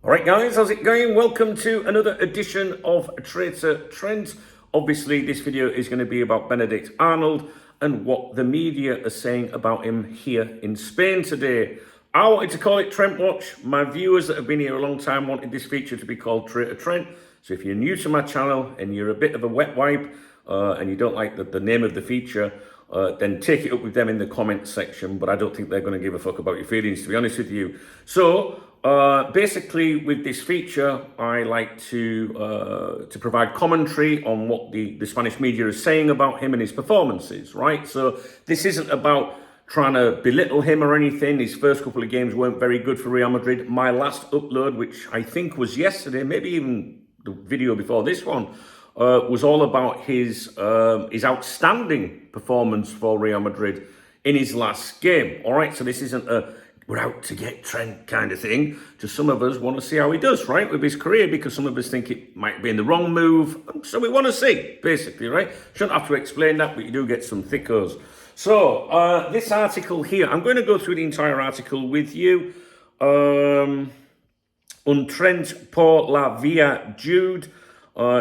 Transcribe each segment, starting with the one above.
All right, guys, how's it going? Welcome to another edition of Traitor Trent. Obviously, this video is going to be about Benedict Arnold and what the media are saying about him here in Spain today. I wanted to call it Trent Watch. My viewers that have been here a long time wanted this feature to be called Traitor Trent. So if you're new to my channel and you're a bit of a wet wipe and you don't like the name of the feature, then take it up with them in the comments section. But I don't think they're going to give a fuck about your feelings, to be honest with you. So basically, with this feature, I like to provide commentary on what the Spanish media is saying about him and his performances, right? So this isn't about trying to belittle him or anything. His first couple of games weren't very good for Real Madrid. My last upload, which I think was yesterday, maybe even the video before this one, was all about his outstanding performance for Real Madrid in his last game. All right, so this isn't a we're out to get Trent kind of thing. Just some of us want to see how he does, right, with his career, because some of us think it might be in the wrong move. So we want to see, basically, right? Shouldn't have to explain that, but you do get some thickos. So this article here, I'm going to go through the entire article with you. Un Trent por la via Jude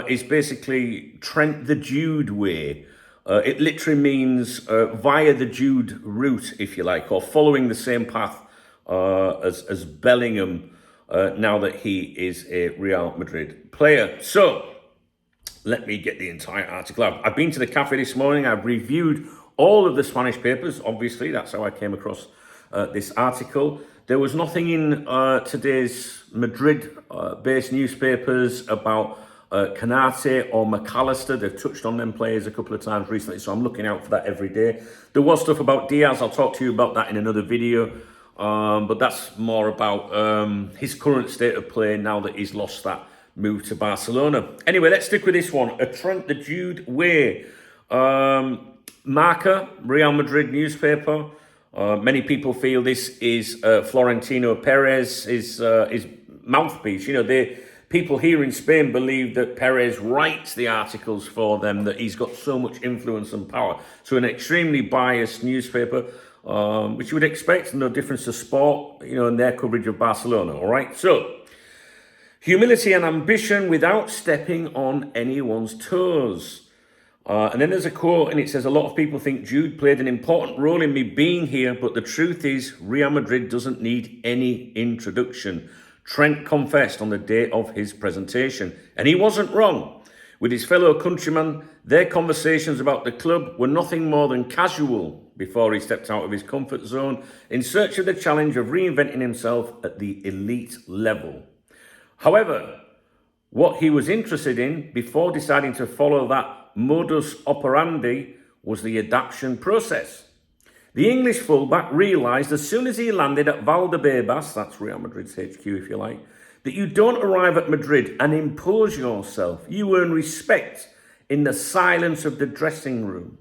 is basically Trent the Jude way. It literally means via the Jude route, if you like, or following the same path as Bellingham now that he is a Real Madrid player. So let me get the entire article out. I've been to the cafe this morning. I've reviewed all of the Spanish papers. Obviously, that's how I came across this article. There was nothing in today's Madrid-based newspapers about Canate or McAllister. They've touched on them players a couple of times recently, so I'm looking out for that every day. There was stuff about Diaz. I'll talk to you about that in another video. But that's more about his current state of play now that he's lost that move to Barcelona. Anyway, let's stick with this one. A Trent the Jude way. Marca, Real Madrid newspaper. Many people feel this is Florentino Perez, his mouthpiece. You know, people here in Spain believe that Perez writes the articles for them, that he's got so much influence and power. So an extremely biased newspaper, which you would expect, no difference to sport, you know, in their coverage of Barcelona, all right? So, humility and ambition without stepping on anyone's toes. And then there's a quote, and it says, a lot of people think Jude played an important role in me being here, but the truth is Real Madrid doesn't need any introduction. Trent confessed on the day of his presentation, and he wasn't wrong. With his fellow countrymen, their conversations about the club were nothing more than casual before he stepped out of his comfort zone in search of the challenge of reinventing himself at the elite level. However, what he was interested in before deciding to follow that modus operandi was the adaptation process. The English fullback realised as soon as he landed at Valdebebas, that's Real Madrid's HQ if you like, that you don't arrive at Madrid and impose yourself. You earn respect in the silence of the dressing room.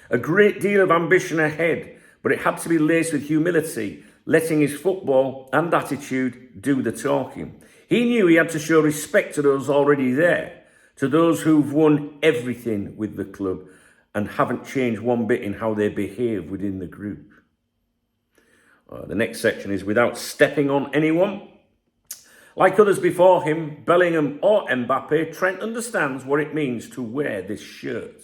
A great deal of ambition ahead, but it had to be laced with humility, letting his football and attitude do the talking. He knew he had to show respect to those already there, to those who've won everything with the club and haven't changed one bit in how they behave within the group. The next section is without stepping on anyone. Like others before him, Bellingham or Mbappe, Trent understands what it means to wear this shirt.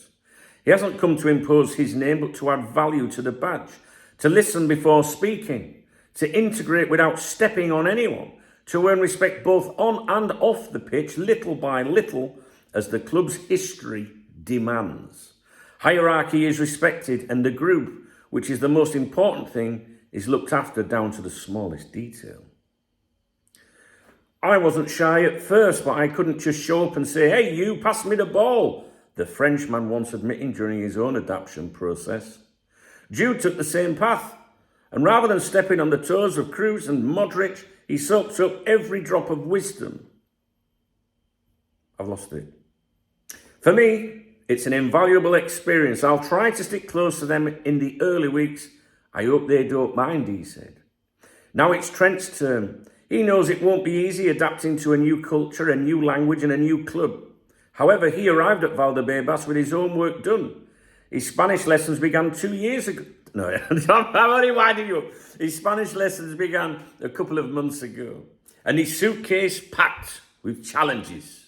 He hasn't come to impose his name, but to add value to the badge, to listen before speaking, to integrate without stepping on anyone, to earn respect both on and off the pitch, little by little, as the club's history demands. Hierarchy is respected, and the group, which is the most important thing, is looked after down to the smallest detail. I wasn't shy at first, but I couldn't just show up and say, hey, you, pass me the ball, the Frenchman once admitting during his own adaptation process. Jude took the same path, and rather than stepping on the toes of Kroos and Modric, he soaked up every drop of wisdom. I've lost it. For me, it's an invaluable experience. I'll try to stick close to them in the early weeks. I hope they don't mind, he said. Now it's Trent's turn. He knows it won't be easy adapting to a new culture, a new language and a new club. However, he arrived at Valdebebas with his homework done. His Spanish lessons began 2 years ago. No, I'm only winding you up. His Spanish lessons began a couple of months ago. and his suitcase packed with challenges.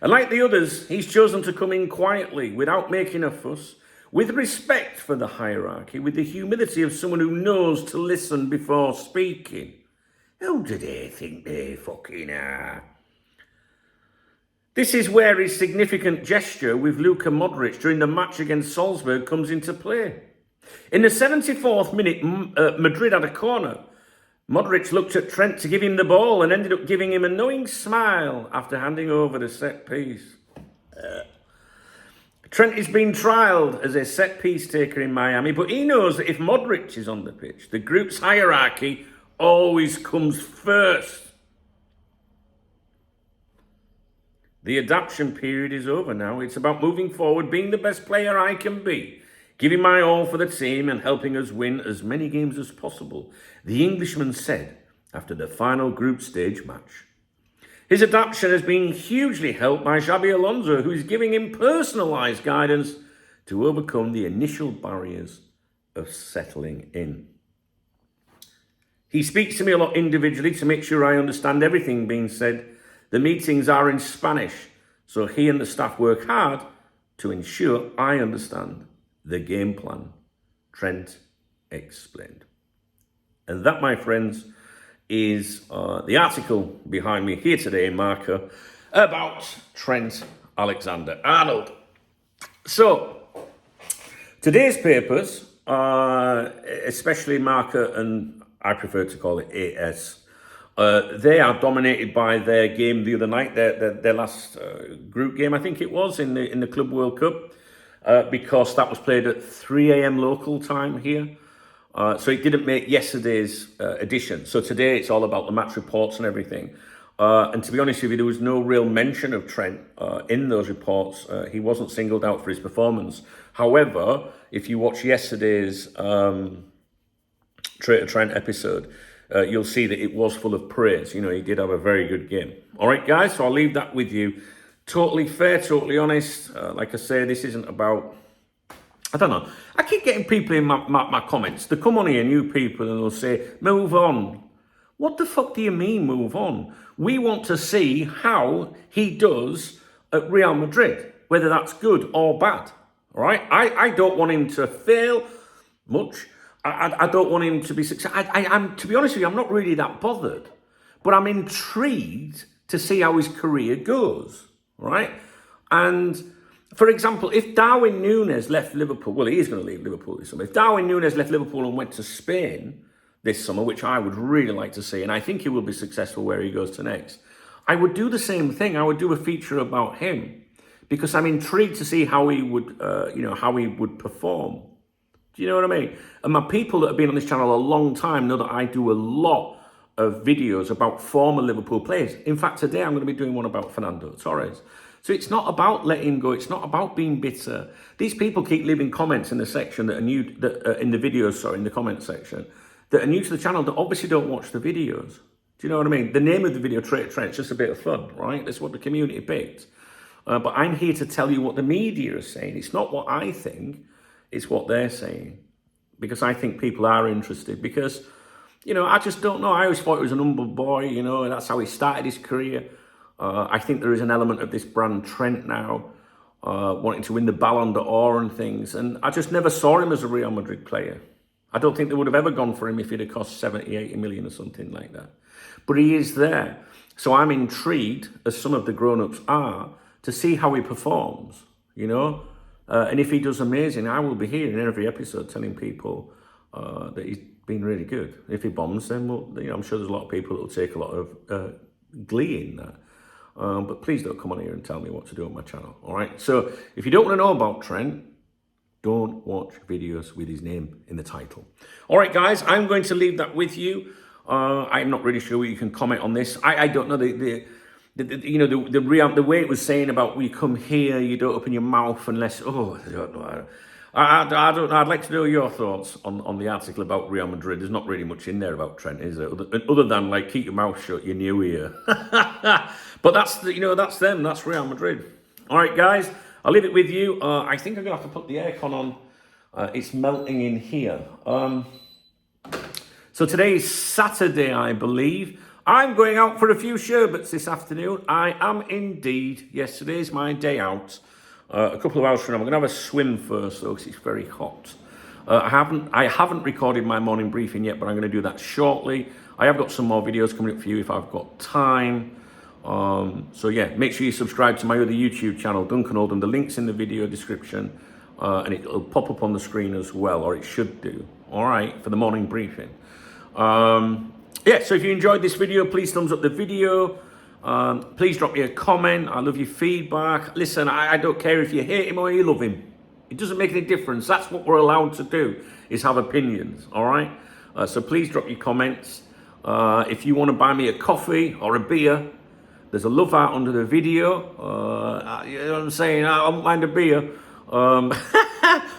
And like the others, he's chosen to come in quietly, without making a fuss, with respect for the hierarchy, with the humility of someone who knows to listen before speaking. Who do they think they fucking are? This is where his significant gesture with Luka Modric during the match against Salzburg comes into play. In the 74th minute, Madrid had a corner. Modric looked at Trent to give him the ball and ended up giving him a knowing smile after handing over the set piece. Trent is being trialled as a set piece taker in Miami, but he knows that if Modric is on the pitch, the group's hierarchy always comes first. The adaptation period is over now. It's about moving forward, being the best player I can be, giving my all for the team and helping us win as many games as possible, the Englishman said after the final group stage match. His adaptation has been hugely helped by Xabi Alonso, who is giving him personalised guidance to overcome the initial barriers of settling in. He speaks to me a lot individually to make sure I understand everything being said. The meetings are in Spanish, so he and the staff work hard to ensure I understand the game plan, Trent explained. And that, my friends, is the article behind me here today in Marca about Trent Alexander-Arnold. So, today's papers, especially Marca, and I prefer to call it AS, they are dominated by their game the other night, their last group game, I think it was, in the Club World Cup, because that was played at 3 a.m. local time here. So it didn't make yesterday's edition. So today it's all about the match reports and everything. And to be honest with you, there was no real mention of Trent in those reports. He wasn't singled out for his performance. However, if you watch yesterday's Traitor Trent episode, you'll see that it was full of praise. You know, he did have a very good game. All right, guys, so I'll leave that with you. Totally fair, totally honest. Like I say, this isn't about... I don't know. I keep getting people in my comments. They come on here, new people, and they'll say, move on. What the fuck do you mean, move on? We want to see how he does at Real Madrid, whether that's good or bad. All right? I don't want him to fail much. I don't want him to be successful. I'm, to be honest with you, I'm not really that bothered. But I'm intrigued to see how his career goes. Right? And... for example, if Darwin Núñez left Liverpool, well, he is going to leave Liverpool this summer. If Darwin Núñez left Liverpool and went to Spain this summer, which I would really like to see, and I think he will be successful where he goes to next, I would do the same thing. I would do a feature about him because I'm intrigued to see how he would, how he would perform. Do you know what I mean? And my people that have been on this channel a long time know that I do a lot of videos about former Liverpool players. In fact, today I'm going to be doing one about Fernando Torres. So it's not about letting him go. It's not about being bitter. These people keep leaving comments in the section that are new, in the videos, sorry, in the comment section, that are new to the channel that obviously don't watch the videos. Do you know what I mean? The name of the video, Traitor Trent, is just a bit of fun, right? That's what the community picked. But I'm here to tell you what the media is saying. It's not what I think, it's what they're saying. Because I think people are interested. Because, you know, I just don't know. I always thought he was an humble boy, you know, and that's how he started his career. I think there is an element of this brand Trent now, wanting to win the Ballon d'Or and things. And I just never saw him as a Real Madrid player. I don't think they would have ever gone for him if he'd have cost 70, 80 million or something like that. But he is there. So I'm intrigued, as some of the grown-ups are, to see how he performs, you know. And if he does amazing, I will be here in every episode telling people that he's been really good. If he bombs, then I'm sure there's a lot of people that will take a lot of glee in that. But please don't come on here and tell me what to do on my channel, all right? So if you don't want to know about Trent, don't watch videos with his name in the title. All right, guys, I'm going to leave that with you. I'm not really sure what you can comment on this. I don't know the way it was saying about when you come here, you don't open your mouth unless, I don't know. I'd like to know your thoughts on the article about Real Madrid. There's not really much in there about Trent, is there? Other than, like, keep your mouth shut, you're new here. But that's them. That's Real Madrid. All right, guys, I'll leave it with you. I think I'm going to have to put the aircon on. It's melting in here. So today is Saturday, I believe. I'm going out for a few sherbets this afternoon. I am indeed. Yes, today's my day out. A couple of hours from now, I'm going to have a swim first, though, because it's very hot. I haven't recorded my morning briefing yet, but I'm going to do that shortly. I have got some more videos coming up for you if I've got time. So yeah, make sure you subscribe to my other YouTube channel, Duncan Oldham. The link's in the video description, and it'll pop up on the screen as well, or it should do. All right, for the morning briefing. Yeah, so if you enjoyed this video, please thumbs up the video. Please drop me a comment. I love your feedback. Listen, I don't care if you hate him or you love him. It doesn't make any difference. That's what we're allowed to do, is have opinions, all right? So please drop your comments. If you want to buy me a coffee or a beer, there's a love art under the video. You know what I'm saying? I don't mind a beer.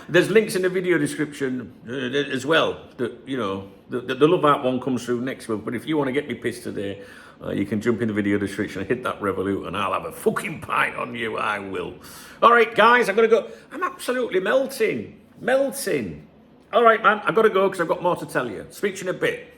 There's links in the video description as well. That, you know, the love art one comes through next month. But if you want to get me pissed today, you can jump in the video description and hit that Revolut, and I'll have a fucking pint on you. I will. All right, guys, I'm gonna go. I'm absolutely melting. All right, man, I've got to go because I've got more to tell you. Speak to you in a bit.